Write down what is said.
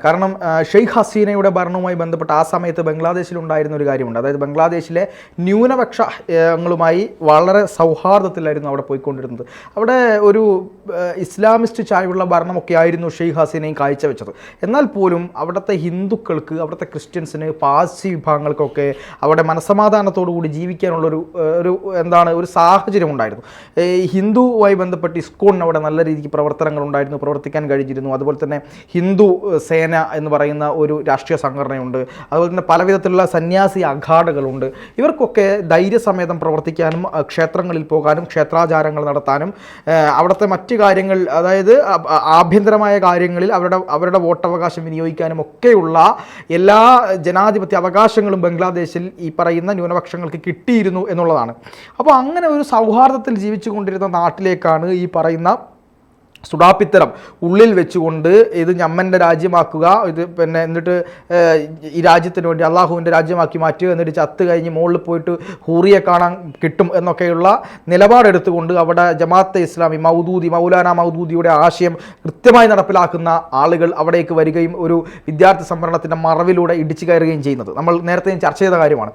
കാരണം ഷെയ്ഖ് ഹസീനയുടെ ഭരണവുമായി ബന്ധപ്പെട്ട് ആ സമയത്ത് ബംഗ്ലാദേശിലുണ്ടായിരുന്ന ഒരു കാര്യമുണ്ട്. അതായത് ബംഗ്ലാദേശിലെ ന്യൂനപക്ഷങ്ങളുമായി വളരെ സൗഹാർദ്ദത്തിലായിരുന്നു അവിടെ പോയിക്കൊണ്ടിരുന്നത്. അവിടെ ഒരു ഇസ്ലാമിസ്റ്റ് ചായവുള്ള ഭരണമൊക്കെ ആയിരുന്നു ഷെയ്ഖ് ഹസീനയും കാഴ്ചവെച്ചത്. എന്നാൽ പോലും അവിടുത്തെ ഹിന്ദുക്കൾക്ക്, അവിടുത്തെ ക്രിസ്ത്യൻസിന്, പാഴ്സി വിഭാഗങ്ങൾക്കൊക്കെ അവിടെ മനസ്സമാധാനത്തോടു കൂടി ജീവിക്കാനുള്ളൊരു ഒരു സാഹചര്യം ഉണ്ടായിരുന്നു. ഹിന്ദുവുമായി ബന്ധപ്പെട്ട് ഇസ്കോണിന് അവിടെ നല്ല രീതിക്ക് പ്രവർത്തനങ്ങളുണ്ടായിരുന്നു, പ്രവർത്തിക്കാൻ കഴിഞ്ഞിരുന്നു. അതുപോലെ തന്നെ ഹിന്ദു സേന എന്ന് പറയുന്ന ഒരു രാഷ്ട്രീയ സംഘടനയുണ്ട്. അതുപോലെ തന്നെ പലവിധത്തിലുള്ള സന്യാസി അഖാഡകളുണ്ട്. ഇവർക്കൊക്കെ ധൈര്യസമേതം പ്രവർത്തിക്കാനും ക്ഷേത്രങ്ങളിൽ പോകാനും ക്ഷേത്രാചാരങ്ങൾ നടത്താനും അവിടുത്തെ മറ്റ് കാര്യങ്ങൾ, അതായത് ആഭ്യന്തരമായ കാര്യങ്ങളിൽ അവരുടെ വോട്ടവകാശം വിനിയോഗിക്കാനും ഒക്കെയുള്ള എല്ലാ ജനാധിപത്യ അവകാശങ്ങളും ബംഗ്ലാദേശിൽ ഈ പറയുന്ന ന്യൂനപക്ഷങ്ങൾക്ക് കിട്ടിയിരുന്നു എന്നുള്ളതാണ്. അപ്പോൾ അങ്ങനെ ഒരു സൗഹാർദ്ദത്തിൽ ജീവിച്ചു കൊണ്ടിരുന്ന നാട്ടിലേക്കാണ് ഈ പറയുന്ന സുഡാപ്പിത്തരം ഉള്ളിൽ വെച്ചുകൊണ്ട് ഇത് ഞമ്മൻ്റെ രാജ്യമാക്കുക, ഇത് എന്നിട്ട് ഈ രാജ്യത്തിന് വേണ്ടി അള്ളാഹുവിൻ്റെ രാജ്യമാക്കി മാറ്റുക, എന്നിട്ട് ചത്ത് കഴിഞ്ഞ് മുകളിൽ പോയിട്ട് ഹൂറിയെ കാണാൻ കിട്ടും എന്നൊക്കെയുള്ള നിലപാടെടുത്തുകൊണ്ട് അവിടെ ജമാഅത്തെ ഇസ്ലാമി മൗലാന മൗദൂദിയുടെ ആശയം കൃത്യമായി നടപ്പിലാക്കുന്ന ആളുകൾ അവിടേക്ക് വരികയും ഒരു വിദ്യാർത്ഥി സംവരണത്തിൻ്റെ മറവിലൂടെ ഇടിച്ചു കയറുകയും ചെയ്യുന്നത് നമ്മൾ നേരത്തെ ചർച്ച ചെയ്ത കാര്യമാണ്.